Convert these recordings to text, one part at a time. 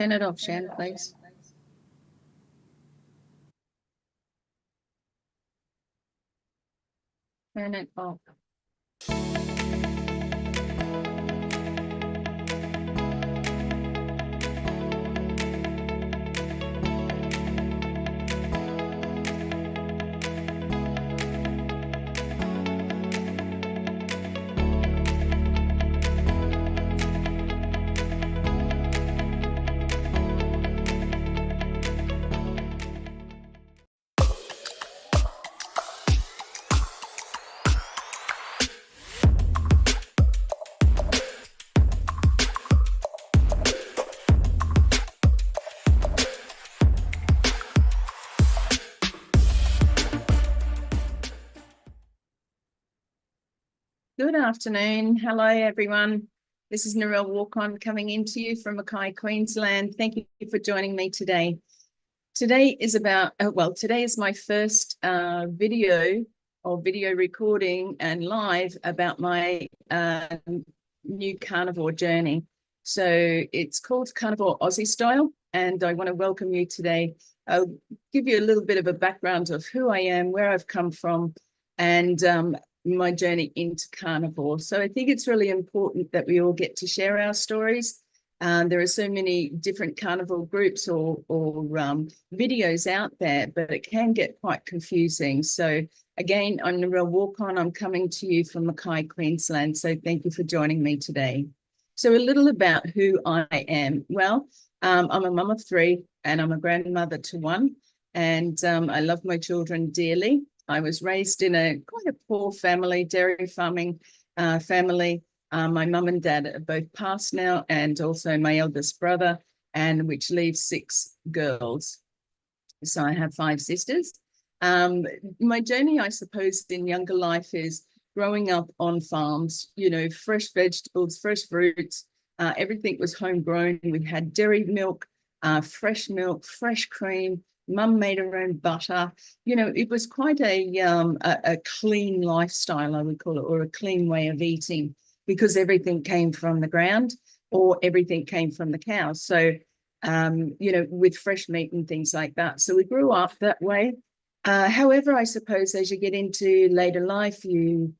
Turn it off, Shan, please. Turn it off. Good afternoon. Hello, everyone. This is Narelle Walk-On coming into you from Mackay, Queensland. Thank you for joining me today. Today is today is my first video recording and live about my new carnivore journey. So it's called Carnivore Aussie Style, and I want to welcome you today. I'll give you a little bit of a background of who I am, where I've come from, and my journey into carnivore. So I think it's really important that we all get to share our stories. There are so many different carnivore groups or videos out there, but it can get quite confusing. So again, I'm Narelle Walk-On. I'm coming to you from Mackay, Queensland. So thank you for joining me today. So a little about who I am. Well, I'm a mum of 3 and I'm a grandmother to 1. And I love my children dearly. I was raised in quite a poor family, dairy farming family. My mum and dad are both passed now, and also my eldest brother, and which leaves 6 girls. So I have 5 sisters. My journey, I suppose, in younger life is growing up on farms, you know, fresh vegetables, fresh fruits, everything was homegrown. We had dairy milk, fresh cream. Mum made her own butter. You know, it was quite a clean lifestyle, I would call it, or a clean way of eating, because everything came from the ground or everything came from the cows. So, you know, with fresh meat and things like that. So we grew up that way. However, I suppose as you get into later life, you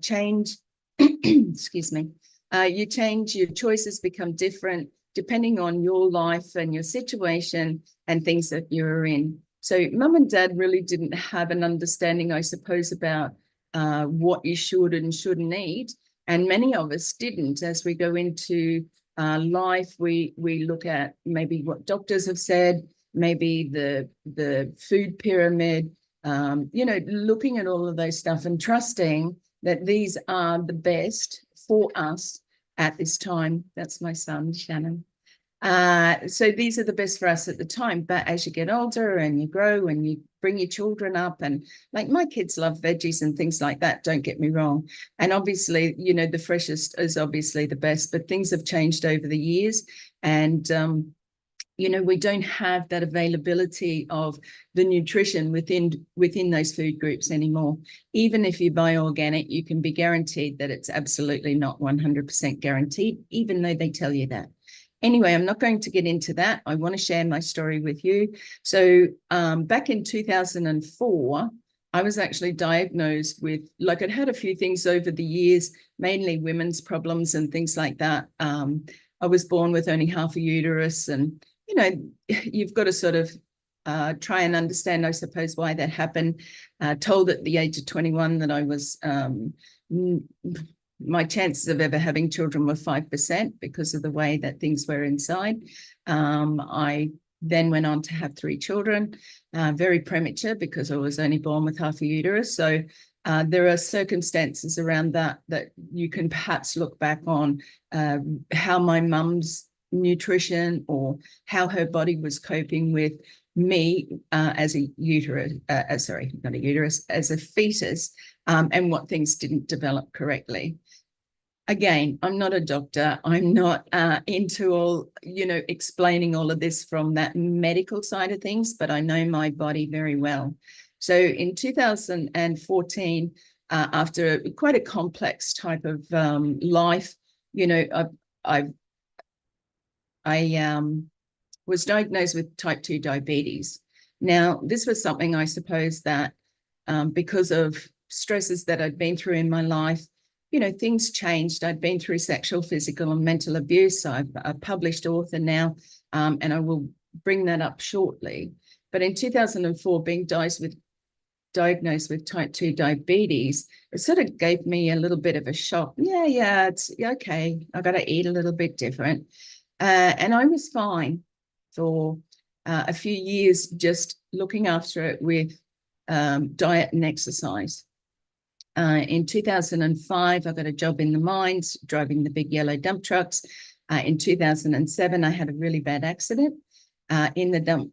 change, excuse me, you change, your choices become different depending on your life and your situation and things that you're in. So mum and dad really didn't have an understanding, I suppose, about what you should and shouldn't eat. And many of us didn't. As we go into life, we look at maybe what doctors have said, maybe the food pyramid, you know, looking at all of those stuff and trusting that these are the best for us at this time. That's my son, Shannon. So these are the best for us at the time. But as you get older and you grow and you bring your children up, and like my kids love veggies and things like that, don't get me wrong. And obviously, you know, the freshest is obviously the best, but things have changed over the years. And, you know, we don't have that availability of the nutrition within those food groups anymore. Even if you buy organic, you can be guaranteed that it's absolutely not 100% guaranteed, even though they tell you that. Anyway, I'm not going to get into that. I want to share my story with you. So back in 2004, I was actually diagnosed with, like, I'd had a few things over the years, mainly women's problems and things like that. I was born with only half a uterus, and you know, you've got to sort of try and understand, I suppose, why that happened. Told at the age of 21 that I was, my chances of ever having children were 5% because of the way that things were inside. I then went on to have 3 children, very premature because I was only born with half a uterus. So there are circumstances around that you can perhaps look back on, how my mum's nutrition or how her body was coping with me as a uterus, sorry, not a uterus, as a fetus, and what things didn't develop correctly. Again, I'm not a doctor. I'm not into all, you know, explaining all of this from that medical side of things, but I know my body very well. So in 2014, after quite a complex type of life, you know, I was diagnosed with type 2 diabetes. Now, this was something I suppose that because of stresses that I'd been through in my life, you know, things changed. I'd been through sexual, physical, and mental abuse. I'm a published author now, and I will bring that up shortly. But in 2004, being diagnosed with type 2 diabetes, it sort of gave me a little bit of a shock. Yeah, it's okay. I got to eat a little bit different. And I was fine for a few years, just looking after it with diet and exercise. In 2005, I got a job in the mines, driving the big yellow dump trucks. In 2007, I had a really bad accident in the dump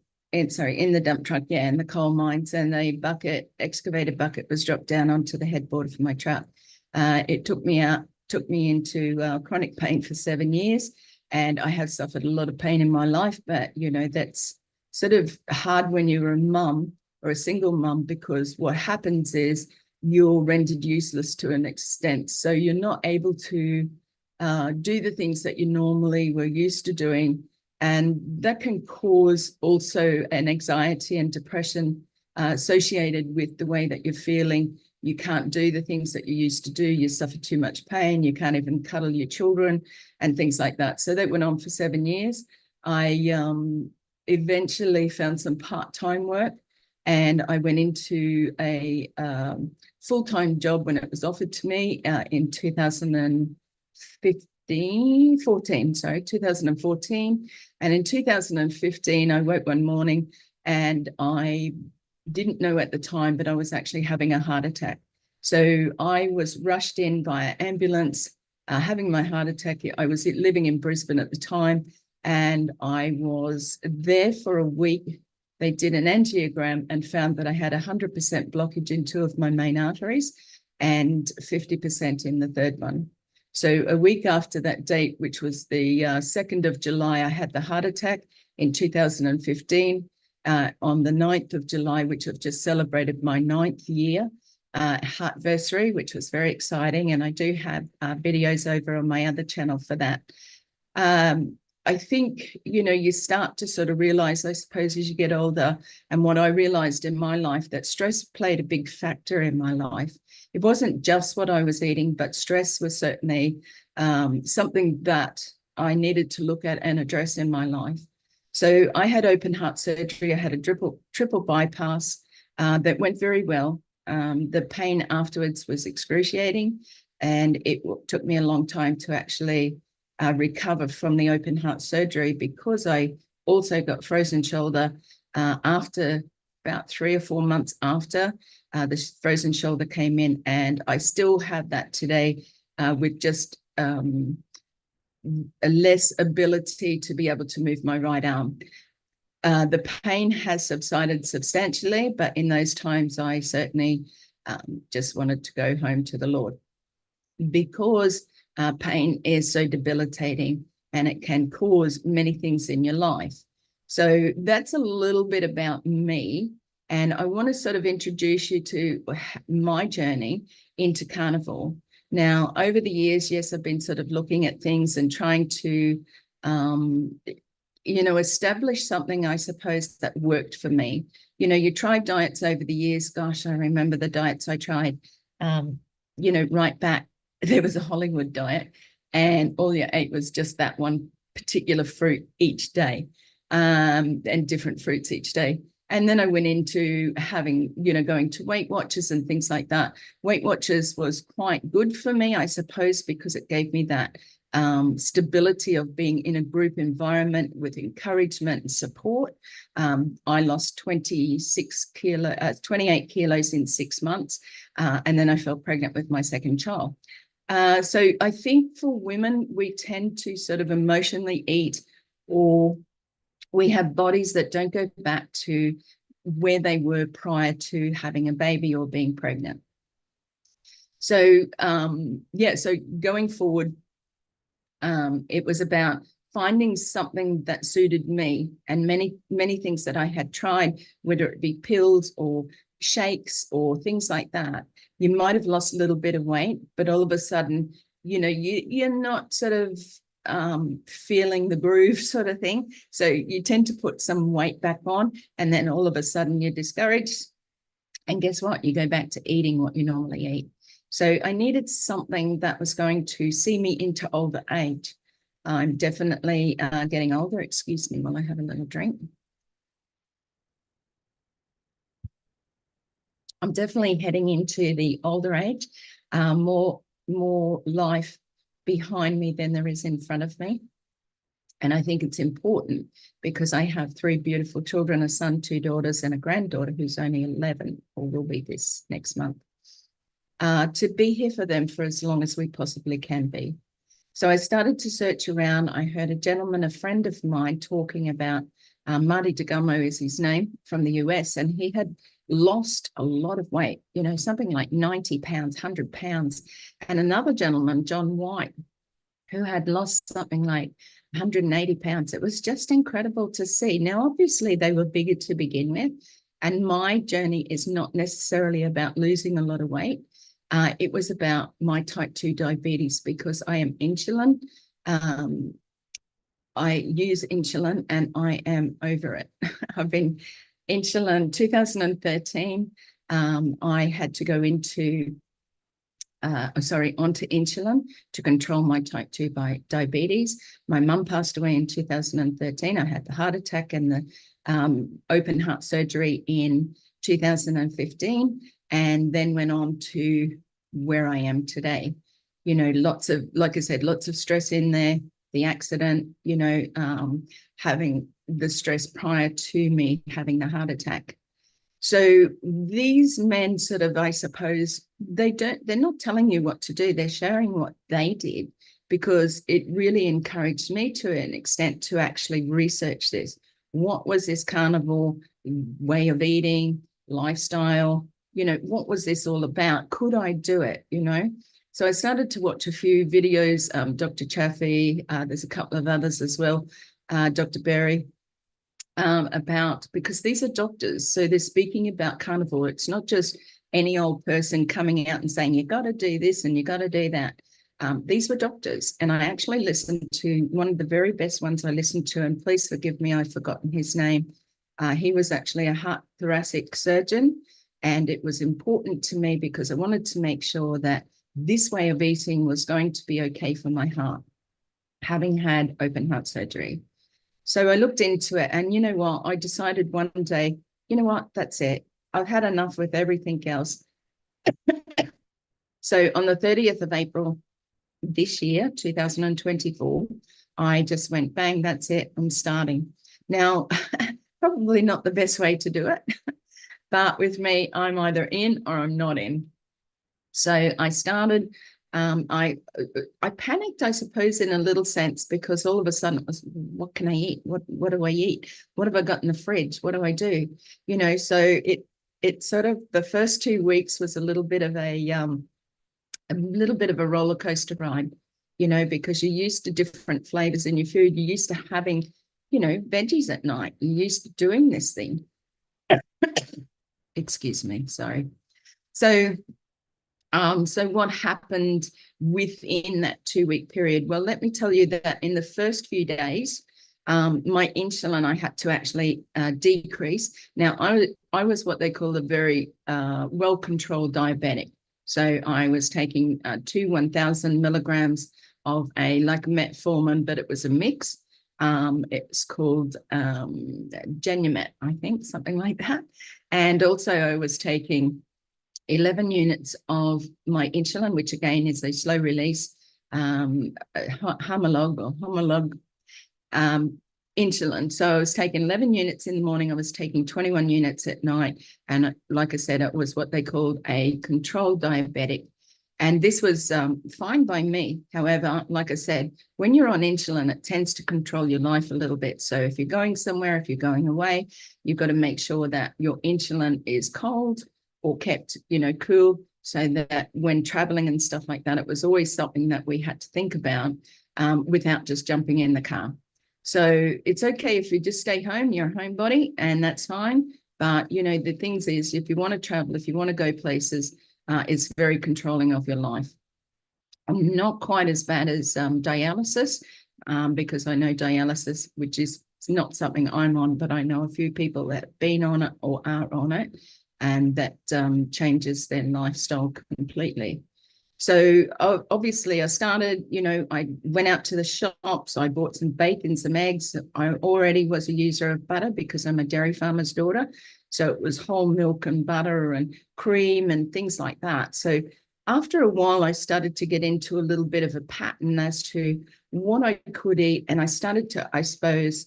truck, in the coal mines, and the excavator bucket was dropped down onto the headboard for my truck. It took me into chronic pain for 7 years, and I have suffered a lot of pain in my life, but, you know, that's sort of hard when you're a mum or a single mum, because what happens is you're rendered useless to an extent. So you're not able to do the things that you normally were used to doing. And that can cause also an anxiety and depression associated with the way that you're feeling. You can't do the things that you used to do. You suffer too much pain. You can't even cuddle your children and things like that. So that went on for 7 years. I eventually found some part-time work, and I went into a full-time job when it was offered to me in 2014. And in 2015, I woke one morning and I didn't know at the time, but I was actually having a heart attack. So I was rushed in via ambulance, having my heart attack. I was living in Brisbane at the time, and I was there for a week. They did an angiogram and found that I had 100% blockage in 2 of my main arteries and 50% in the third one. So a week after that date, which was the 2nd of July, I had the heart attack in 2015. On the 9th of July, which I've just celebrated my 9th year heartversary, which was very exciting. And I do have videos over on my other channel for that. I think, you know, you start to sort of realize, I suppose, as you get older, and what I realized in my life, that stress played a big factor in my life. It wasn't just what I was eating, but stress was certainly something that I needed to look at and address in my life. So I had open heart surgery. I had a triple bypass that went very well. The pain afterwards was excruciating, and it took me a long time to actually recover from the open heart surgery, because I also got frozen shoulder after about 3 or 4 months after the frozen shoulder came in, and I still have that today with just a less ability to be able to move my right arm. The pain has subsided substantially, but in those times I certainly just wanted to go home to the Lord, because pain is so debilitating and it can cause many things in your life. So that's a little bit about me. And I want to sort of introduce you to my journey into carnivore. Now, over the years, yes, I've been sort of looking at things and trying to, you know, establish something, I suppose, that worked for me. You know, you try diets over the years. Gosh, I remember the diets I tried, you know, right back. There was a Hollywood diet, and all you ate was just that one particular fruit each day, and different fruits each day. And then I went into having, you know, going to Weight Watchers and things like that. Weight Watchers was quite good for me, I suppose, because it gave me that stability of being in a group environment with encouragement and support. I lost 28 kilos in 6 months, and then I fell pregnant with my second child. So I think for women, we tend to sort of emotionally eat, or we have bodies that don't go back to where they were prior to having a baby or being pregnant. So, so going forward, it was about finding something that suited me, and many things that I had tried, whether it be pills or shakes or things like that. You might have lost a little bit of weight, but all of a sudden, you know, you're not sort of feeling the groove sort of thing. So you tend to put some weight back on, and then all of a sudden you're discouraged. And guess what? You go back to eating what you normally eat. So I needed something that was going to see me into older age. I'm definitely getting older. Excuse me while I have a little drink. I'm definitely heading into the older age, more life behind me than there is in front of me. And I think it's important because I have 3 beautiful children, a son, 2 daughters, and a granddaughter who's only 11, or will be this next month, to be here for them for as long as we possibly can be. So I started to search around. I heard a gentleman, a friend of mine, talking about Marty DeGummo is his name, from the US, and he had lost a lot of weight, you know, something like 90 pounds, 100 pounds. And another gentleman, John White, who had lost something like 180 pounds. It was just incredible to see. Now, obviously, they were bigger to begin with, and my journey is not necessarily about losing a lot of weight. It was about my type 2 diabetes, because I am insulin. I use insulin and I am over it. I've been insulin 2013. I had to go into onto insulin to control my type 2 diabetes. My mum passed away in 2013. I had the heart attack and the open heart surgery in 2015, and then went on to where I am today. You know, lots of, like I said, lots of stress in there, the accident, you know, having the stress prior to me having the heart attack. So these men sort of, I suppose, they're not telling you what to do. They're sharing what they did, because it really encouraged me to an extent to actually research this. What was this carnivore way of eating, lifestyle? You know, what was this all about? Could I do it? You know, so I started to watch a few videos, Dr. Chaffee, there's a couple of others as well, Dr. Berry, about, because these are doctors, so they're speaking about carnivore. It's not just any old person coming out and saying you got to do this and you got to do that. These were doctors, and I actually listened to one of the very best ones I listened to, and please forgive me, I've forgotten his name. He was actually a heart thoracic surgeon, and it was important to me because I wanted to make sure that this way of eating was going to be okay for my heart, having had open heart surgery. So I looked into it, and you know what? I decided one day, you know what? That's it. I've had enough with everything else. So on the 30th of April this year, 2024, I just went, bang, that's it. I'm starting. Now, probably not the best way to do it, but with me, I'm either in or I'm not in. So I started. I panicked, I suppose, in a little sense, because all of a sudden it was, what can I eat? What do I eat? What have I got in the fridge? What do I do? You know, so it sort of, the first 2 weeks was a little bit of a roller coaster ride, you know, because you're used to different flavors in your food. You're used to having, you know, veggies at night. You're used to doing this thing. Excuse me, sorry. So what happened within that 2-week period? Well, let me tell you that in the first few days, my insulin, I had to actually decrease. Now, I was what they call a very well-controlled diabetic. So I was taking 1,000 milligrams of like metformin, but it was a mix. It's called Genumet, I think, something like that. And also I was taking 11 units of my insulin, which again is a slow release homolog insulin. So I was taking 11 units in the morning. I was taking 21 units at night. And like I said, it was what they called a controlled diabetic. And this was fine by me. However, like I said, when you're on insulin, it tends to control your life a little bit. So if you're going somewhere, if you're going away, you've got to make sure that your insulin is cold or kept, you know, cool, so that when traveling and stuff like that, it was always something that we had to think about without just jumping in the car. So it's okay if you just stay home, you're a homebody, and that's fine. But, you know, the things is, if you want to travel, if you want to go places, it's very controlling of your life. I'm not quite as bad as dialysis, because I know dialysis, which is not something I'm on, but I know a few people that have been on it or are on it, and that changes their lifestyle completely. So obviously I started, I went out to the shops, I bought some bacon, some eggs. I already was a user of butter because I'm a dairy farmer's daughter. So it was whole milk and butter and cream and things like that. So after a while, I started to get into a little bit of a pattern as to what I could eat. And I started to, I suppose,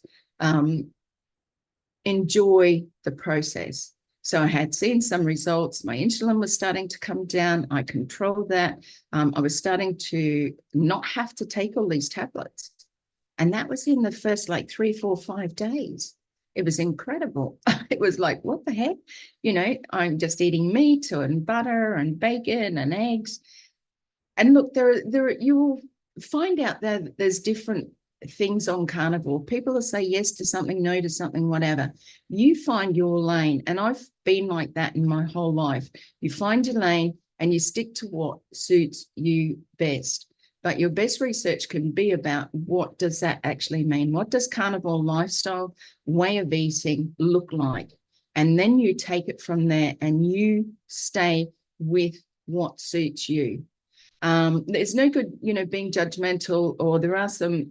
enjoy the process. So I had seen some results. My insulin was starting to come down. I controlled that. I was starting to not have to take all these tablets. And that was in the first like 3, 4, 5 days. It was incredible. It was like, what the heck? I'm just eating meat and butter and bacon and eggs. And look, you will find out that there's different things on carnivore. People will say yes to something, no to something, whatever. You find your lane. And I've been like that in my whole life. You find your lane and you stick to what suits you best. But your best research can be about what does that actually mean? What does carnivore lifestyle, way of eating look like? And then you take it from there and you stay with what suits you. There's no good, being judgmental, or there are some,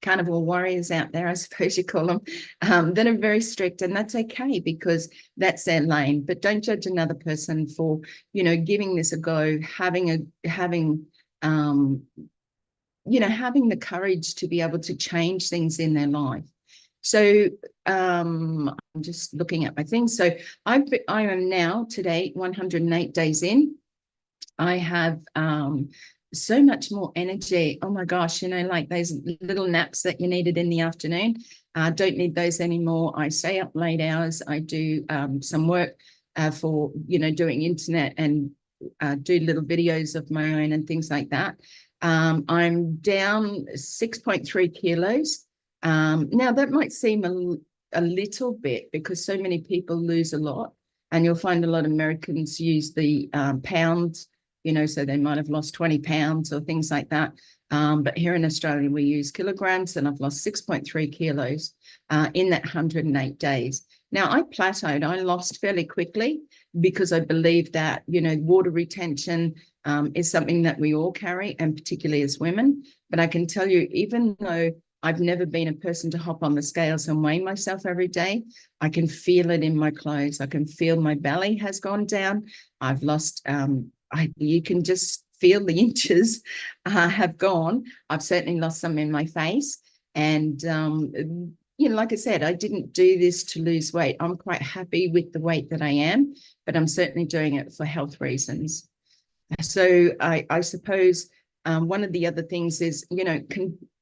carnivore warriors out there, I suppose you call them, that are very strict, and that's okay because that's their lane. But don't judge another person for, giving this a go, having the courage to be able to change things in their life. So I'm just looking at my things. So I am now today 108 days in. I have so much more energy. Oh my gosh, like those little naps that you needed in the afternoon. Don't need those anymore. I stay up late hours. I do some work for, doing internet and do little videos of my own and things like that. I'm down 6.3 kilos. Now that might seem a little bit because so many people lose a lot, and you'll find a lot of Americans use the pounds, so they might have lost 20 pounds or things like that. But here in Australia, we use kilograms, and I've lost 6.3 kilos in that 108 days. Now, I plateaued. I lost fairly quickly because I believe that, water retention is something that we all carry, and particularly as women. But I can tell you, even though I've never been a person to hop on the scales and weigh myself every day, I can feel it in my clothes. I can feel my belly has gone down. I've lost, you can just feel the inches have gone. I've certainly lost some in my face. And, like I said, I didn't do this to lose weight. I'm quite happy with the weight that I am, but I'm certainly doing it for health reasons. So I suppose one of the other things is,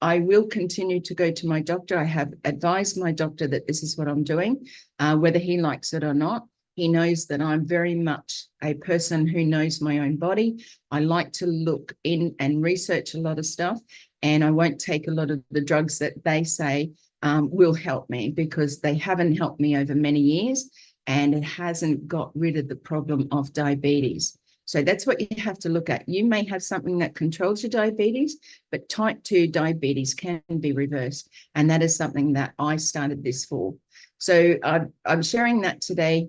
I will continue to go to my doctor. I have advised my doctor that this is what I'm doing, whether he likes it or not. He knows that I'm very much a person who knows my own body. I like to look in and research a lot of stuff, and I won't take a lot of the drugs that they say will help me, because they haven't helped me over many years, and it hasn't got rid of the problem of diabetes. So that's what you have to look at. You may have something that controls your diabetes, but type 2 diabetes can be reversed. And that is something that I started this for. So I'm sharing that today.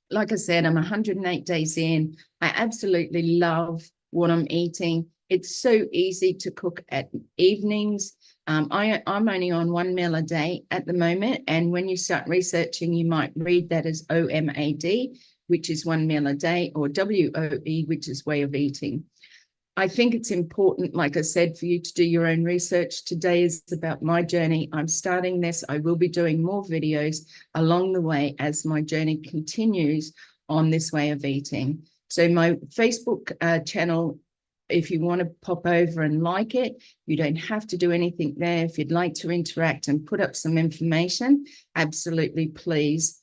Like I said, I'm 108 days in. I absolutely love what I'm eating. It's so easy to cook at evenings. I'm only on 1 meal a day at the moment. And when you start researching, you might read that as OMAD, which is 1 meal a day, or WOE, which is way of eating. I think it's important, like I said, for you to do your own research. Today is about my journey. I'm starting this. I will be doing more videos along the way as my journey continues on this way of eating. So my Facebook channel, if you want to pop over and like it, you don't have to do anything there. If you'd like to interact and put up some information, absolutely, please.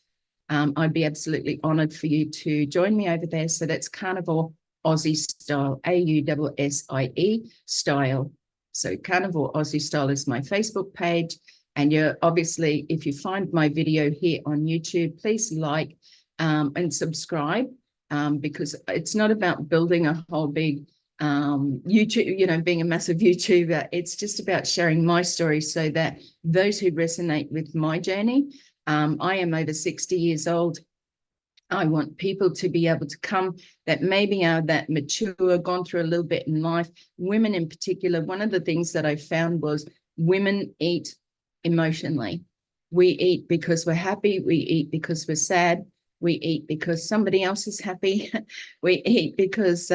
I'd be absolutely honored for you to join me over there. So that's Carnivore Aussie Style, AUSSIE style. So Carnivore Aussie Style is my Facebook page. And you're obviously, if you find my video here on YouTube, please like and subscribe, because it's not about building a whole big YouTube, being a massive YouTuber. It's just about sharing my story so that those who resonate with my journey, I am over 60 years old. I want people to be able to come that maybe are that mature, gone through a little bit in life. Women in particular, one of the things that I found was women eat emotionally. We eat because we're happy. We eat because we're sad. We eat because somebody else is happy. We eat because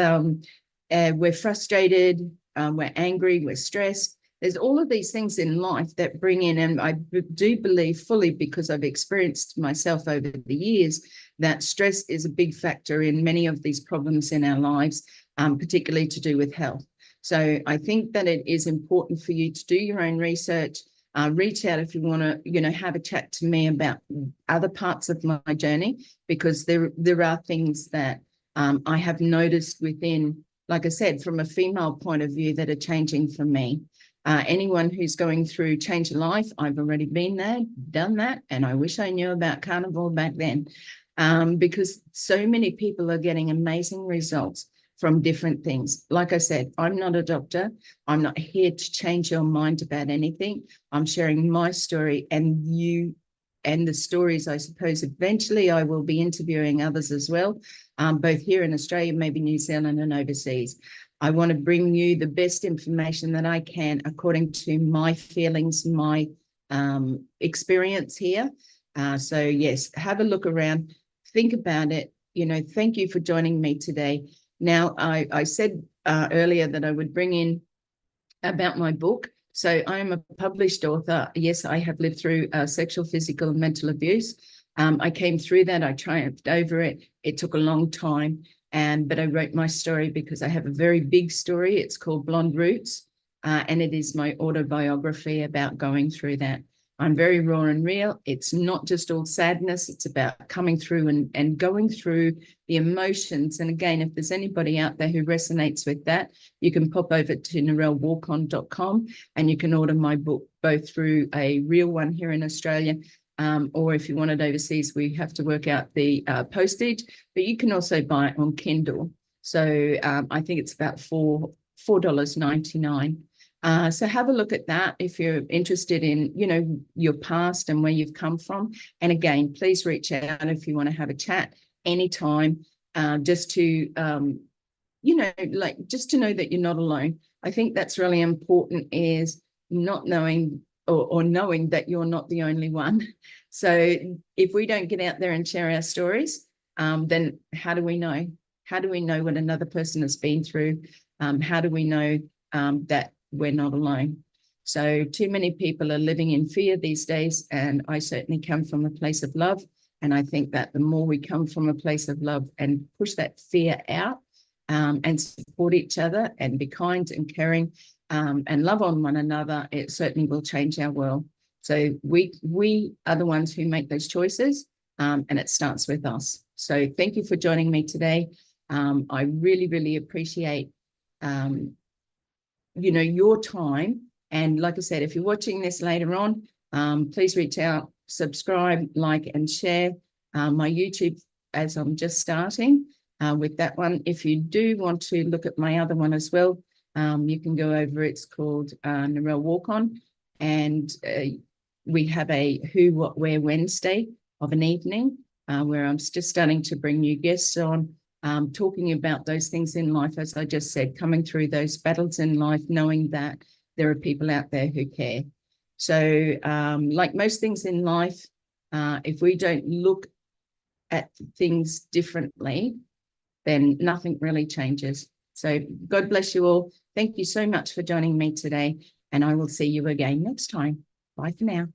we're frustrated, we're angry, we're stressed. There's all of these things in life that bring in, and I do believe fully, because I've experienced myself over the years, that stress is a big factor in many of these problems in our lives, particularly to do with health. So I think that it is important for you to do your own research, reach out if you want to, have a chat to me about other parts of my journey, because there are things that I have noticed within, like I said, from a female point of view, that are changing for me. Anyone who's going through change of life, I've already been there, done that, and I wish I knew about Carnivore back then, because so many people are getting amazing results from different things. Like I said, I'm not a doctor. I'm not here to change your mind about anything. I'm sharing my story, and the stories, I suppose, eventually I will be interviewing others as well, both here in Australia, maybe New Zealand, and overseas. I want to bring you the best information that I can according to my feelings, my experience here. So yes, have a look around, think about it. Thank you for joining me today. Now, I said earlier that I would bring in about my book. So I am a published author. Yes, I have lived through sexual, physical, and mental abuse. I came through that. I triumphed over it. It took a long time. But I wrote my story because I have a very big story. It's called Blonde Roots, and it is my autobiography about going through that. I'm very raw and real. It's not just all sadness. It's about coming through and going through the emotions. And again, if there's anybody out there who resonates with that, you can pop over to narellewalkon.com and you can order my book both through a real one here in Australia, or if you want it overseas, we have to work out the postage, but you can also buy it on Kindle. So I think it's about $4.99. So have a look at that if you're interested in, your past and where you've come from. And again, please reach out if you want to have a chat anytime, just to, just to know that you're not alone. I think that's really important, is not knowing or knowing that you're not the only one. So if we don't get out there and share our stories, then how do we know? How do we know what another person has been through? How do we know that we're not alone? So too many people are living in fear these days, and I certainly come from a place of love. And I think that the more we come from a place of love and push that fear out, and support each other and be kind and caring, and love on one another, it certainly will change our world. So we are the ones who make those choices, and it starts with us. So thank you for joining me today. I really, really appreciate, your time. And like I said, if you're watching this later on, please reach out, subscribe, like, and share my YouTube, as I'm just starting with that one. If you do want to look at my other one as well, you can go over. It's called Narelle Walk On, and we have a Who, What, Where Wednesday of an evening, where I'm just starting to bring new guests on, talking about those things in life, as I just said, coming through those battles in life, knowing that there are people out there who care. So like most things in life, if we don't look at things differently, then nothing really changes. So God bless you all. Thank you so much for joining me today, and I will see you again next time. Bye for now.